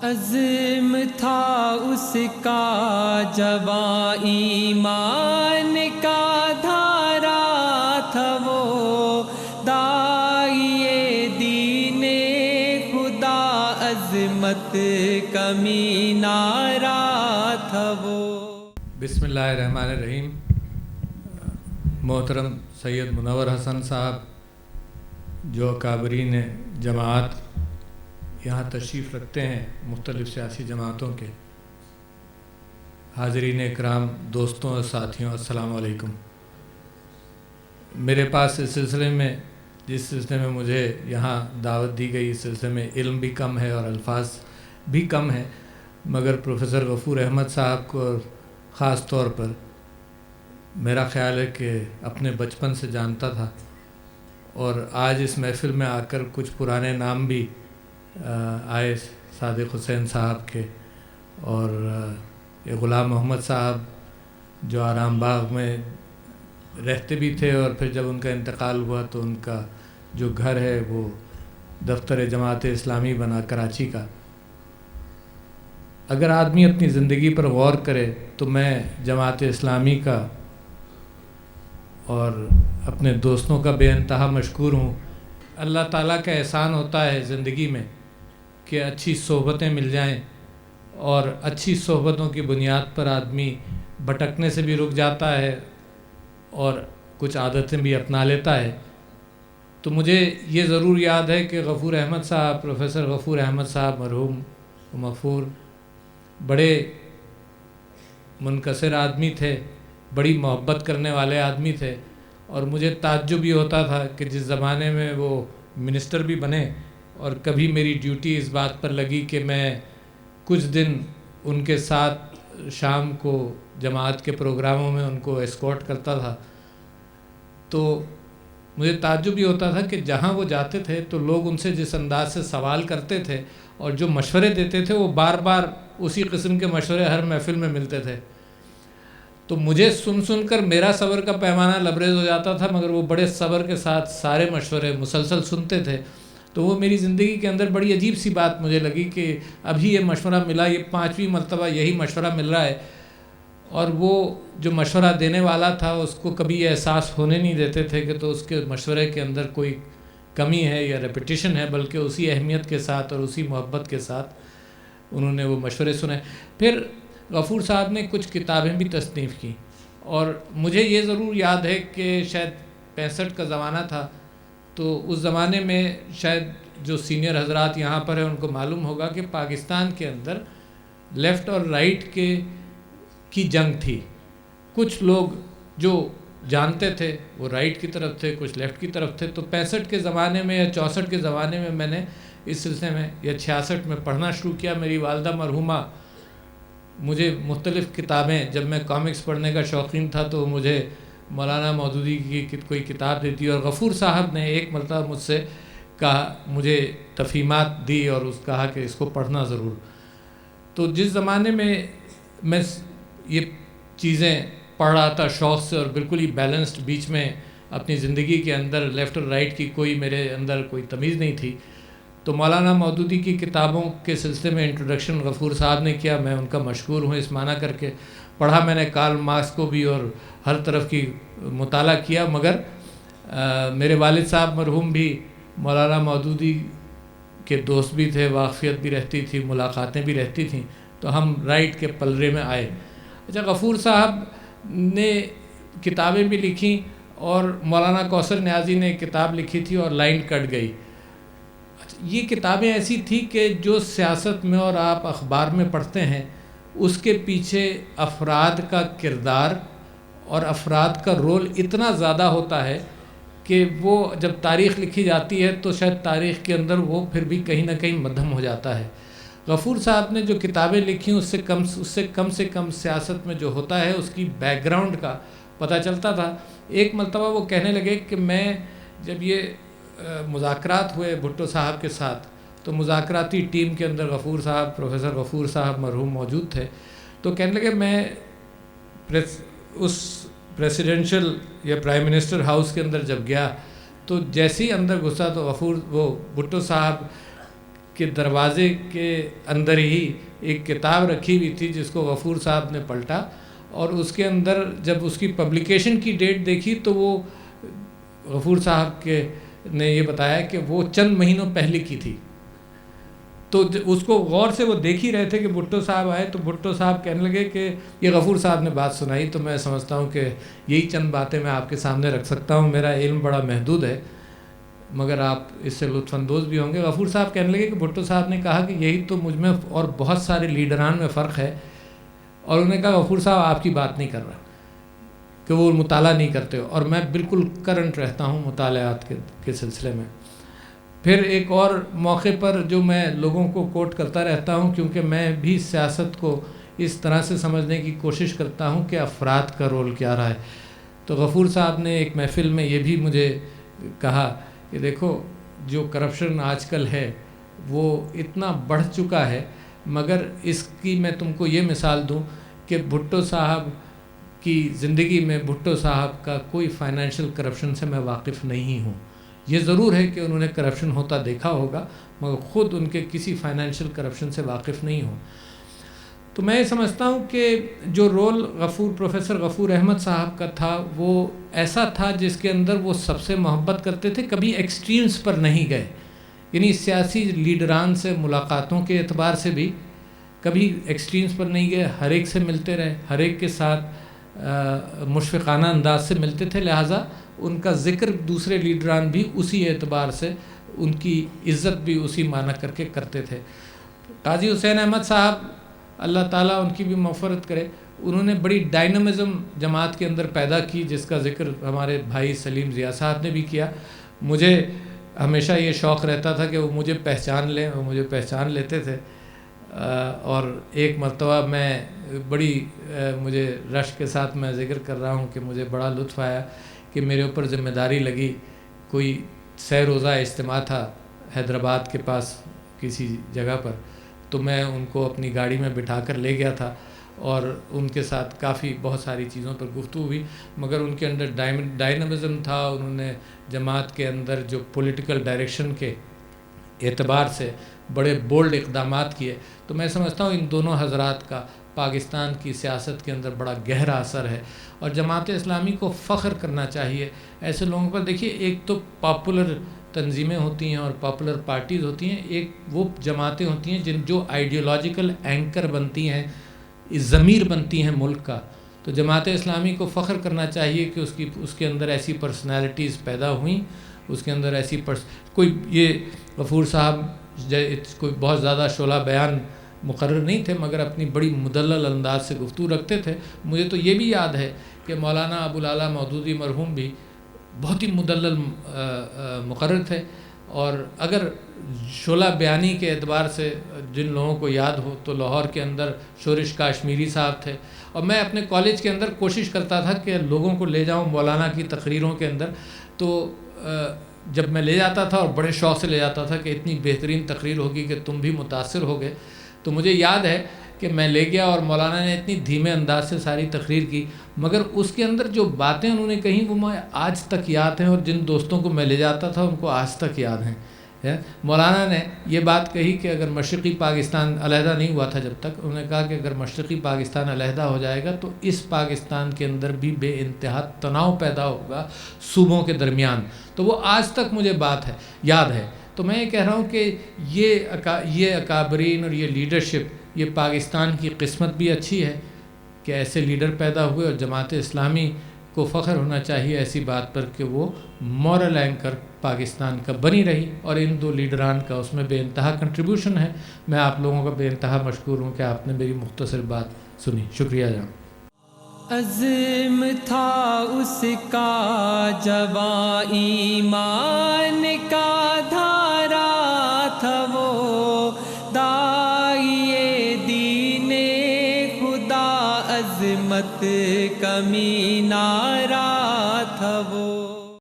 عزم تھا اس کا جواں ایمان کا دھارا تھا وہ، داعیے دین خدا عظمت کا مینارہ تھا وہ۔ بسم اللہ الرحمن الرحیم۔ محترم سید منور حسن صاحب، جو اکابرین جماعت یہاں تشریف رکھتے ہیں مختلف سیاسی جماعتوں کے، حاضرین اکرام، دوستوں اور ساتھیوں، السلام علیکم۔ میرے پاس اس سلسلے میں، جس سلسلے میں مجھے یہاں دعوت دی گئی، اس سلسلے میں علم بھی کم ہے اور الفاظ بھی کم ہیں، مگر پروفیسر غفور احمد صاحب کو خاص طور پر میرا خیال ہے کہ اپنے بچپن سے جانتا تھا، اور آج اس محفل میں آ کر کچھ پرانے نام بھی آئے، صادق حسین صاحب کے، اور یہ غلام محمد صاحب جو آرام باغ میں رہتے بھی تھے، اور پھر جب ان کا انتقال ہوا تو ان کا جو گھر ہے وہ دفتر جماعت اسلامی بنا کراچی کا۔ اگر آدمی اپنی زندگی پر غور کرے تو میں جماعت اسلامی کا اور اپنے دوستوں کا بے انتہا مشکور ہوں۔ اللہ تعالیٰ کا احسان ہوتا ہے زندگی میں کہ اچھی صحبتیں مل جائیں، اور اچھی صحبتوں کی بنیاد پر آدمی بھٹکنے سے بھی رک جاتا ہے اور کچھ عادتیں بھی اپنا لیتا ہے۔ تو مجھے یہ ضرور یاد ہے کہ غفور احمد صاحب، پروفیسر غفور احمد صاحب مرحوم مغفور، بڑے منکسر آدمی تھے، بڑی محبت کرنے والے آدمی تھے، اور مجھے تعجب یہ ہوتا تھا کہ جس زمانے میں وہ منسٹر بھی بنے، اور کبھی میری ڈیوٹی اس بات پر لگی کہ میں کچھ دن ان کے ساتھ شام کو جماعت کے پروگراموں میں ان کو اسکورٹ کرتا تھا، تو مجھے تعجب یہ ہوتا تھا کہ جہاں وہ جاتے تھے تو لوگ ان سے جس انداز سے سوال کرتے تھے اور جو مشورے دیتے تھے وہ بار بار اسی قسم کے مشورے ہر محفل میں ملتے تھے۔ تو مجھے سن کر میرا صبر کا پیمانہ لبریز ہو جاتا تھا، مگر وہ بڑے صبر کے ساتھ سارے مشورے مسلسل سنتے تھے۔ تو وہ میری زندگی کے اندر بڑی عجیب سی بات مجھے لگی کہ ابھی یہ مشورہ ملا، یہ 5ویں مرتبہ یہی مشورہ مل رہا ہے، اور وہ جو مشورہ دینے والا تھا اس کو کبھی یہ احساس ہونے نہیں دیتے تھے کہ تو اس کے مشورے کے اندر کوئی کمی ہے یا ریپیٹیشن ہے، بلکہ اسی اہمیت کے ساتھ اور اسی محبت کے ساتھ انہوں نے وہ مشورے سنے۔ پھر غفور صاحب نے کچھ کتابیں بھی تصنیف کی، اور مجھے یہ ضرور یاد ہے کہ شاید 65 کا زمانہ تھا، تو اس زمانے میں شاید جو سینئر حضرات یہاں پر ہیں ان کو معلوم ہوگا کہ پاکستان کے اندر لیفٹ اور رائٹ کی جنگ تھی۔ کچھ لوگ جو جانتے تھے وہ رائٹ کی طرف تھے، کچھ لیفٹ کی طرف تھے۔ تو 65 کے زمانے میں یا 64 کے زمانے میں میں نے اس سلسلے میں یا 66 میں پڑھنا شروع کیا۔ میری والدہ مرحومہ مجھے مختلف کتابیں، جب میں کامکس پڑھنے کا شوقین تھا تو مجھے مولانا مودودی کی کوئی کتاب دیتی، اور غفور صاحب نے ایک مرتبہ مجھ سے کہا، مجھے تفہیمات دی اور کہا کہ اس کو پڑھنا ضرور۔ تو جس زمانے میں یہ چیزیں پڑھ رہا تھا شوق سے، اور بالکل ہی بیلنسڈ، بیچ میں اپنی زندگی کے اندر لیفٹ اور رائٹ کی کوئی میرے اندر کوئی تمیز نہیں تھی، تو مولانا مودودی کی کتابوں کے سلسلے میں انٹروڈکشن غفور صاحب نے کیا۔ میں ان کا مشکور ہوں اس معنی کر کے۔ پڑھا میں نے کارل مارکس کو بھی اور ہر طرف کی مطالعہ کیا، مگر میرے والد صاحب مرحوم بھی مولانا مودودی کے دوست بھی تھے، واقفیت بھی رہتی تھی، ملاقاتیں بھی رہتی تھیں، تو ہم رائٹ کے پلڑے میں آئے۔ اچھا، غفور صاحب نے کتابیں بھی لکھیں، اور مولانا کوثر نیازی نے ایک کتاب لکھی تھی اور لائن کٹ گئی۔ یہ کتابیں ایسی تھی کہ جو سیاست میں اور آپ اخبار میں پڑھتے ہیں اس کے پیچھے افراد کا کردار اور افراد کا رول اتنا زیادہ ہوتا ہے کہ وہ جب تاریخ لکھی جاتی ہے تو شاید تاریخ کے اندر وہ پھر بھی کہیں نہ کہیں مدھم ہو جاتا ہے۔ غفور صاحب نے جو کتابیں لکھیں اس سے کم سیاست میں جو ہوتا ہے اس کی بیک گراؤنڈ کا پتہ چلتا تھا۔ ایک مرتبہ وہ کہنے لگے کہ میں جب یہ مذاکرات ہوئے بھٹو صاحب کے ساتھ، تو مذاکراتی ٹیم کے اندر غفور صاحب، پروفیسر غفور صاحب مرحوم موجود تھے، تو کہنے لگے میں اس پریسیڈنشل یا پرائم منسٹر ہاؤس کے اندر جب گیا تو جیسے ہی اندر گھسا تو وہ بھٹو صاحب کہ دروازے کے اندر ہی ایک کتاب رکھی ہوئی تھی جس کو غفور صاحب نے پلٹا، اور اس کے اندر جب اس کی پبلیکیشن کی ڈیٹ دیکھی تو وہ غفور صاحب کے نے یہ بتایا کہ وہ چند مہینوں پہلے کی تھی. تو اس کو غور سے وہ دیکھ ہی رہے تھے کہ بھٹو صاحب آئے، تو بھٹو صاحب کہنے لگے کہ یہ غفور صاحب نے بات سنائی. تو میں سمجھتا ہوں کہ یہی چند باتیں میں آپ کے سامنے رکھ سکتا ہوں. میرا علم بڑا محدود ہے مگر آپ اس سے لطف اندوز بھی ہوں گے. غفور صاحب کہنے لگے کہ بھٹو صاحب نے کہا کہ یہی تو مجھ میں اور بہت سارے لیڈران میں فرق ہے، اور انہوں نے کہا غفور صاحب آپ کی بات نہیں کر رہا کہ وہ مطالعہ نہیں کرتے، اور میں بالکل کرنٹ رہتا ہوں مطالعات کے سلسلے میں. پھر ایک اور موقع پر جو میں لوگوں کو کوٹ کرتا رہتا ہوں، کیونکہ میں بھی سیاست کو اس طرح سے سمجھنے کی کوشش کرتا ہوں کہ افراد کا رول کیا رہا ہے. تو غفور صاحب نے ایک محفل میں یہ بھی مجھے کہا کہ دیکھو جو کرپشن آج کل ہے وہ اتنا بڑھ چکا ہے، مگر اس کی میں تم کو یہ مثال دوں کہ بھٹو صاحب کی زندگی میں بھٹو صاحب کا کوئی فائنینشیل کرپشن سے میں واقف نہیں ہوں. یہ ضرور ہے کہ انہوں نے کرپشن ہوتا دیکھا ہوگا، مگر خود ان کے کسی فائنینشیل کرپشن سے واقف نہیں ہوں. تو میں یہ سمجھتا ہوں کہ جو رول پروفیسر غفور احمد صاحب کا تھا وہ ایسا تھا جس کے اندر وہ سب سے محبت کرتے تھے، کبھی ایکسٹریمز پر نہیں گئے. یعنی سیاسی لیڈران سے ملاقاتوں کے اعتبار سے بھی کبھی ایکسٹریمز پر نہیں گئے، ہر ایک سے ملتے رہے، ہر ایک کے ساتھ مشفقانہ انداز سے ملتے تھے. لہٰذا ان کا ذکر دوسرے لیڈران بھی اسی اعتبار سے ان کی عزت بھی اسی معنی کر کے کرتے تھے. قاضی حسین احمد صاحب اللہ تعالیٰ ان کی بھی مغفرت کرے، انہوں نے بڑی ڈائنامزم جماعت کے اندر پیدا کی جس کا ذکر ہمارے بھائی سلیم ضیاء صاحب نے بھی کیا. مجھے ہمیشہ یہ شوق رہتا تھا کہ وہ مجھے پہچان لیں، وہ مجھے پہچان لیتے تھے. اور ایک مرتبہ میں بڑی مجھے رشک کے ساتھ میں ذکر کر رہا ہوں کہ مجھے بڑا لطف آیا کہ میرے اوپر ذمہ داری لگی. کوئی 100 روزہ اجتماع تھا حیدرآباد کے پاس کسی جگہ پر، تو میں ان کو اپنی گاڑی میں بٹھا کر لے گیا تھا اور ان کے ساتھ کافی بہت ساری چیزوں پر گفتگو ہوئی. مگر ان کے اندر ڈائنامزم تھا، انہوں نے جماعت کے اندر جو پولیٹیکل ڈائریکشن کے اعتبار سے بڑے بولڈ اقدامات کیے. تو میں سمجھتا ہوں ان دونوں حضرات کا پاکستان کی سیاست کے اندر بڑا گہرا اثر ہے، اور جماعت اسلامی کو فخر کرنا چاہیے ایسے لوگوں پر. دیکھیے ایک تو پاپولر تنظیمیں ہوتی ہیں اور پاپولر پارٹیز ہوتی ہیں، ایک وہ جماعتیں ہوتی ہیں جو آئیڈیولوجیکل اینکر بنتی ہیں، ضمیر بنتی ہیں ملک کا. تو جماعت اسلامی کو فخر کرنا چاہیے کہ اس کے اندر ایسی پرسنالٹیز پیدا ہوئیں، اس کے اندر ایسی کوئی یہ غفور صاحب کوئی بہت زیادہ شعلہ بیان مقرر نہیں تھے، مگر اپنی بڑی مدلل انداز سے گفتگو رکھتے تھے. مجھے تو یہ بھی یاد ہے کہ مولانا ابوالعلا مودودی مرحوم بھی بہت ہی مدلل مقرر تھے. اور اگر شعلہ بیانی کے اعتبار سے جن لوگوں کو یاد ہو تو لاہور کے اندر شورش کاشمیری صاحب تھے. اور میں اپنے کالج کے اندر کوشش کرتا تھا کہ لوگوں کو لے جاؤں مولانا کی تقریروں کے اندر. تو جب میں لے جاتا تھا اور بڑے شوق سے لے جاتا تھا کہ اتنی بہترین تقریر ہوگی کہ تم بھی متاثر ہو گئے. تو مجھے یاد ہے کہ میں لے گیا اور مولانا نے اتنی دھیمے انداز سے ساری تقریر کی، مگر اس کے اندر جو باتیں انہوں نے کہیں وہ مجھے آج تک یاد ہیں، اور جن دوستوں کو میں لے جاتا تھا ان کو آج تک یاد ہیں. مولانا نے یہ بات کہی کہ اگر مشرقی پاکستان علیحدہ نہیں ہوا تھا جب تک، انہوں نے کہا کہ اگر مشرقی پاکستان علیحدہ ہو جائے گا تو اس پاکستان کے اندر بھی بے انتہا تناؤ پیدا ہوگا صوبوں کے درمیان. تو وہ آج تک مجھے بات ہے یاد ہے. تو میں یہ کہہ رہا ہوں کہ یہ اکابرین اور یہ لیڈرشپ، یہ پاکستان کی قسمت بھی اچھی ہے کہ ایسے لیڈر پیدا ہوئے، اور جماعت اسلامی کو فخر ہونا چاہیے ایسی بات پر کہ وہ مورل اینکر پاکستان کا بنی رہی، اور ان دو لیڈران کا اس میں بے انتہا کنٹریبیوشن ہے. میں آپ لوگوں کا بے انتہا مشکور ہوں کہ آپ نے میری مختصر بات سنی. شکریہ جان. عزم تھا اس کا جواں ایمان کا دھارا تھا وہ داعیے دین خدا عظمت کا مینارہ تھا وہ.